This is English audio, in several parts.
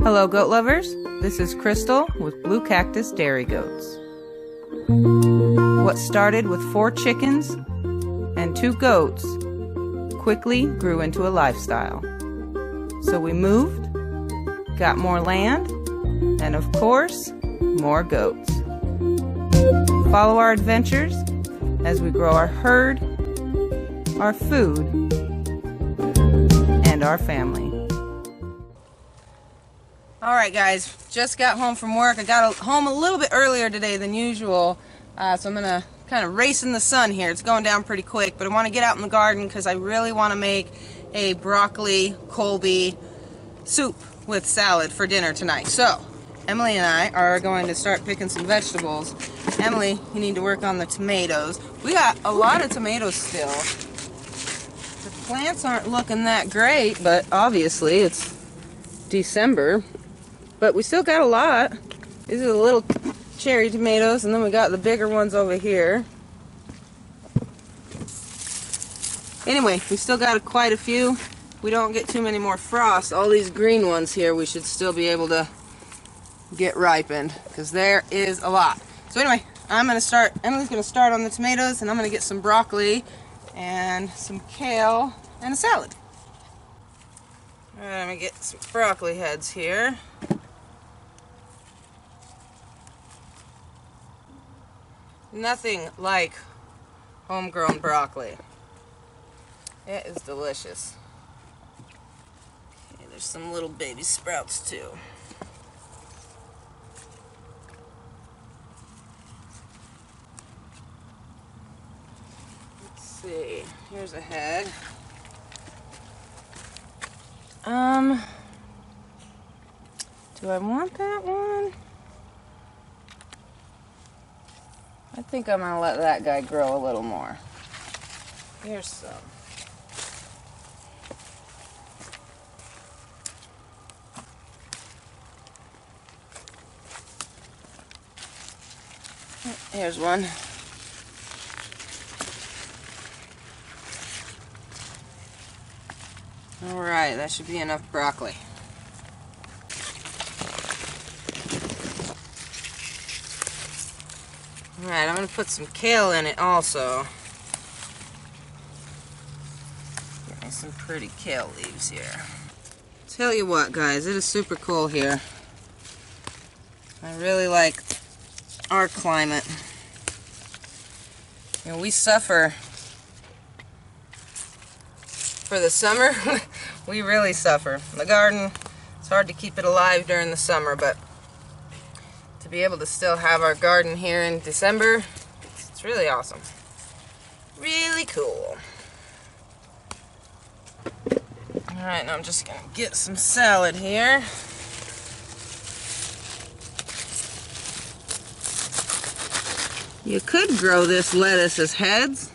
Hello goat lovers, this is Crystal with Blue Cactus Dairy Goats. What started with 4 chickens and 2 goats quickly grew into a lifestyle. So we moved, got more land, and of course, more goats. Follow our adventures as we grow our herd, our food, and our family. Alright guys, just got home from work. I got home a little bit earlier today than usual, so I'm going to kind of race in the sun here. It's going down pretty quick, but I want to get out in the garden because I really want to make a broccoli Colby soup with salad for dinner tonight. So, Emily and I are going to start picking some vegetables. Emily, you need to work on the tomatoes. We got a lot of tomatoes still. The plants aren't looking that great, but obviously it's December. But we still got a lot. These are the little cherry tomatoes, and then we got the bigger ones over here. Anyway, we still got quite a few. We don't get too many more frosts. All these green ones here we should still be able to get ripened, because there is a lot. So anyway, Emily's going to start on the tomatoes, and I'm going to get some broccoli and some kale and a salad. Alright, I'm going to get some broccoli heads here. Nothing like homegrown broccoli. It is delicious. Okay, there's some little baby sprouts too. Let's see. Here's a head. Do I want that one? I think I'm going to let that guy grow a little more. Here's some. Here's one. Alright, that should be enough broccoli. Alright, I'm going to put some kale in it also. Get me some pretty kale leaves here. Tell you what guys, it is super cool here. I really like our climate. You know, we suffer for the summer. We really suffer. The garden, it's hard to keep it alive during the summer, but to be able to still have our garden here in December, it's really awesome. Really cool. Alright, now I'm just going to get some salad here. You could grow this lettuce as heads,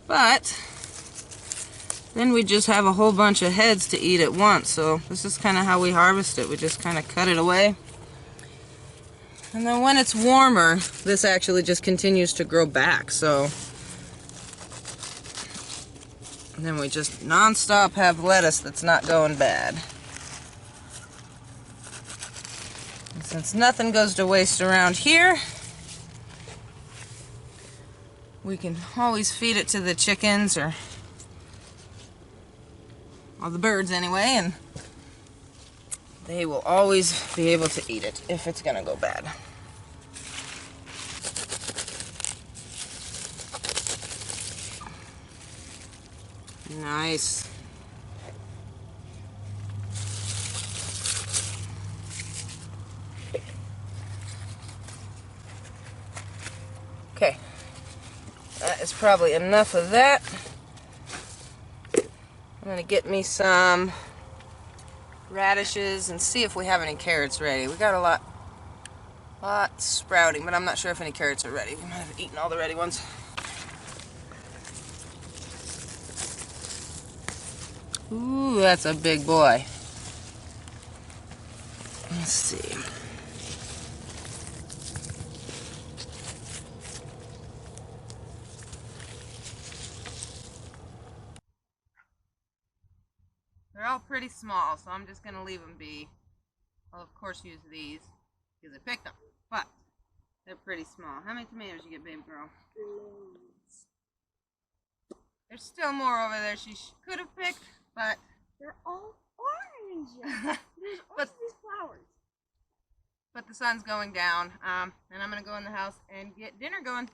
but then we just have a whole bunch of heads to eat at once. So this is kind of how we harvest it. We just kind of cut it away. And then when it's warmer, this actually just continues to grow back. So and then we just non-stop have lettuce that's not going bad. And since nothing goes to waste around here, we can always feed it to the chickens or the birds anyway, and they will always be able to eat it if it's gonna go bad. Nice. Okay, that is probably enough of that. I'm gonna get me some radishes and see if we have any carrots ready. We got a lot sprouting, but I'm not sure if any carrots are ready. We might have eaten all the ready ones. Ooh, that's a big boy. Let's see. They're all pretty small, so I'm just going to leave them be. I'll of course use these because I picked them, but they're pretty small. How many tomatoes you get, baby girl? There's still more over there she could have picked, but they're all orange. There's all these flowers. But the sun's going down, and I'm going to go in the house and get dinner going.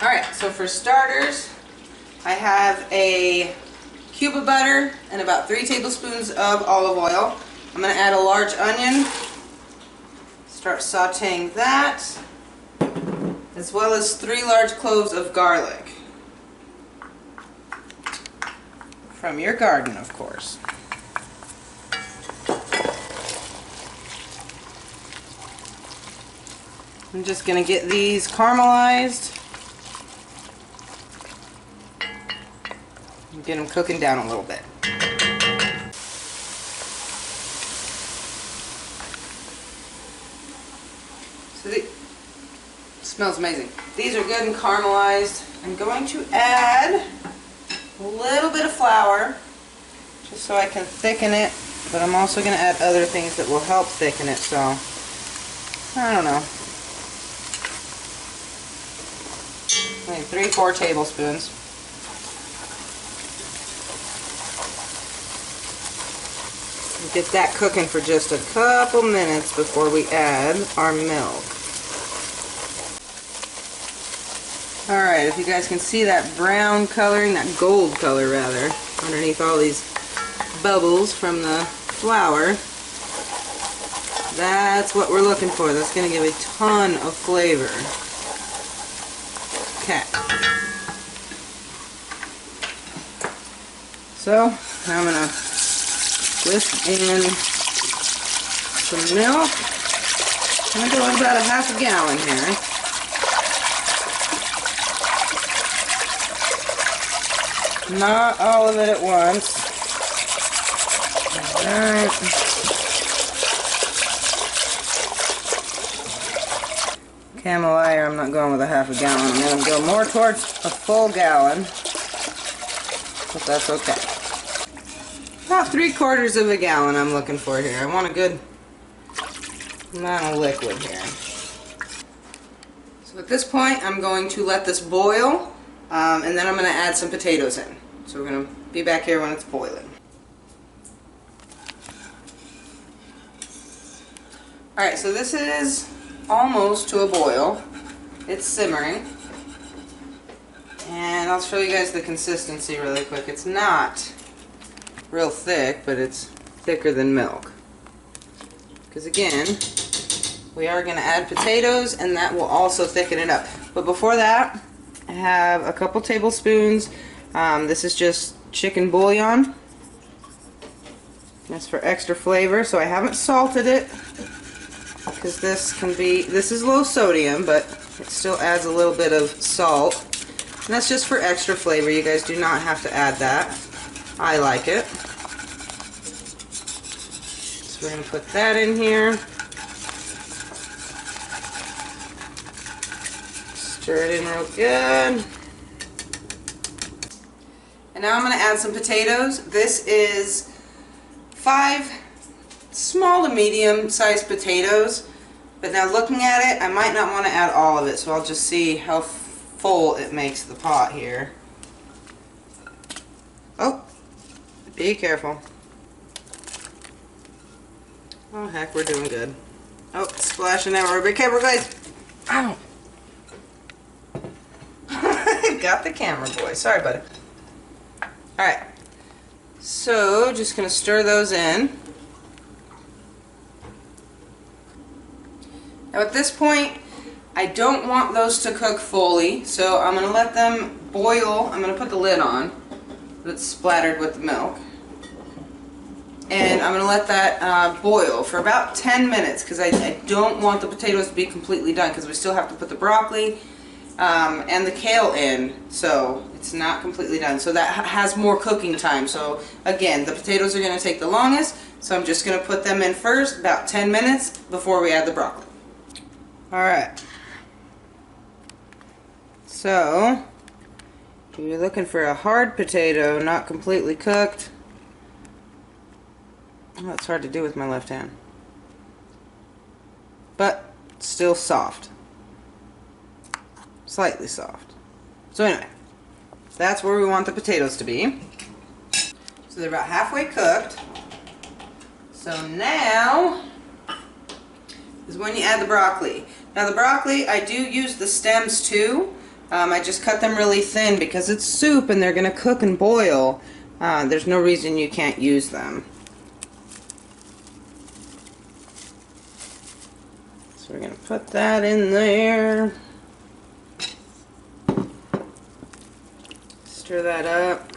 Alright, so for starters, I have a cube of butter and about 3 tablespoons of olive oil. I'm going to add a large onion, start sauteing that, as well as 3 large cloves of garlic. From your garden, of course. I'm just going to get these caramelized and get them cooking down a little bit. So smells amazing. These are good and caramelized. I'm going to add a little bit of flour just so I can thicken it, but I'm also going to add other things that will help thicken it, so I don't know. Maybe 3-4 tablespoons. Get that cooking for just a couple minutes before we add our milk. Alright, if you guys can see that brown coloring, that gold color rather, underneath all these bubbles from the flour, that's what we're looking for. That's going to give a ton of flavor. Okay. So, now I'm going to whisk in some milk. I'm going to go about a half a gallon here. Not all of it at once. Alright. Camel I'm not going with a half a gallon. I'm going to go more towards a full gallon. But that's okay. About 3/4 of a gallon I'm looking for here. I want a good amount of liquid here. So at this point I'm going to let this boil. And then I'm going to add some potatoes in. So we're going to be back here when it's boiling. Alright, so this is almost to a boil. It's simmering. And I'll show you guys the consistency really quick. It's not real thick, but it's thicker than milk. Because again, we are going to add potatoes and that will also thicken it up. But before that, I have a couple tablespoons. This is just chicken bouillon. That's for extra flavor. So I haven't salted it because this is low sodium, but it still adds a little bit of salt. And that's just for extra flavor. You guys do not have to add that. I like it. So we're going to put that in here. Stir it in real good. And now I'm going to add some potatoes. This is 5 small to medium sized potatoes. But now looking at it, I might not want to add all of it. So I'll just see how full it makes the pot here. Oh, be careful. Oh heck, we're doing good. Oh, it's splashing everywhere. Be careful, guys. Ow. Got the camera, boy. Sorry, buddy. Alright. So, just going to stir those in. Now at this point, I don't want those to cook fully, so I'm going to let them boil. I'm going to put the lid on that's splattered with the milk. And I'm going to let that boil for about 10 minutes because I don't want the potatoes to be completely done because we still have to put the broccoli and the kale in, so it's not completely done. So that has more cooking time. So again, the potatoes are going to take the longest, so I'm just going to put them in first, about 10 minutes before we add the broccoli. Alright. So, you're looking for a hard potato, not completely cooked. Oh, that's hard to do with my left hand. But still soft. Slightly soft. So anyway, that's where we want the potatoes to be. So they're about halfway cooked. So now is when you add the broccoli. Now the broccoli, I do use the stems too. I just cut them really thin because it's soup and they're going to cook and boil. There's no reason you can't use them. So we're going to put that in there. Stir that up.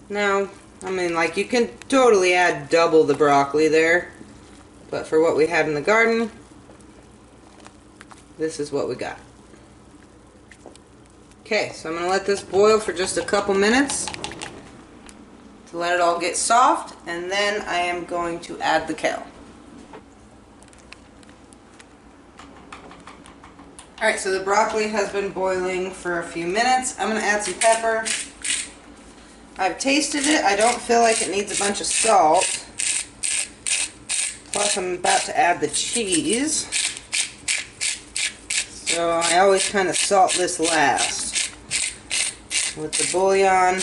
Now, I mean, like, you can totally add double the broccoli there, but for what we had in the garden, this is what we got. Okay, so I'm going to let this boil for just a couple minutes to let it all get soft, and then I am going to add the kale. Alright, so the broccoli has been boiling for a few minutes. I'm going to add some pepper. I've tasted it. I don't feel like it needs a bunch of salt. Plus I'm about to add the cheese. So I always kind of salt this last. With the bouillon.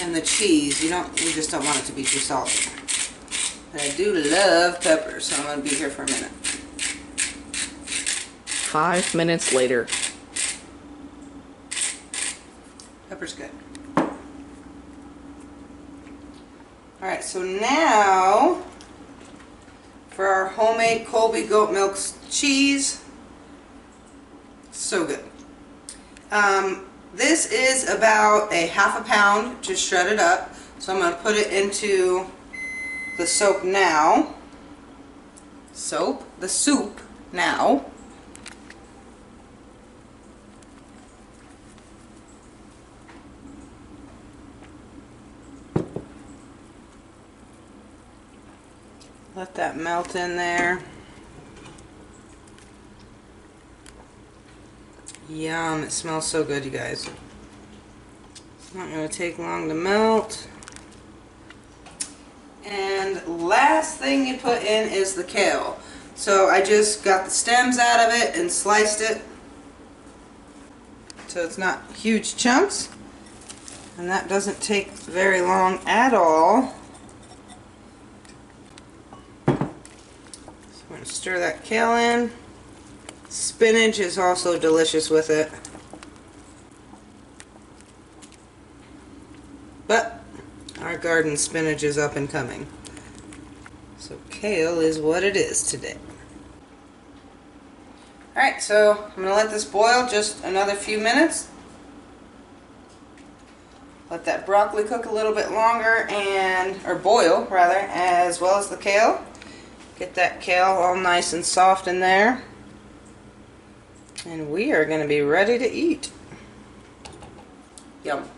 And the cheese. You just don't want it to be too salty. But I do love pepper, so I'm going to be here for a minute. 5 minutes later. Pepper's good. Alright, so now for our homemade Colby goat milk cheese. So good. This is about a half a pound, just shredded up. So I'm going to put it into the soap now. The soup now. Let that melt in there. Yum, it smells so good, you guys. It's not going to take long to melt. And last thing you put in is the kale. So I just got the stems out of it and sliced it so it's not huge chunks. And that doesn't take very long at all. So I'm going to stir that kale in. Spinach is also delicious with it. But our garden spinach is up and coming. So kale is what it is today. Alright, so I'm going to let this boil just another few minutes. Let that broccoli cook a little bit longer or boil rather, as well as the kale. Get that kale all nice and soft in there. And we are going to be ready to eat. Yum.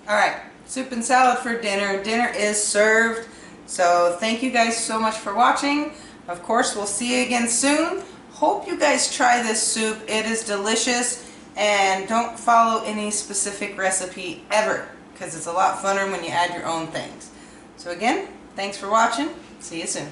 Alright, soup and salad for dinner. Dinner is served. So thank you guys so much for watching. Of course, we'll see you again soon. Hope you guys try this soup. It is delicious. And don't follow any specific recipe ever, because it's a lot funner when you add your own things. So again, thanks for watching. See you soon.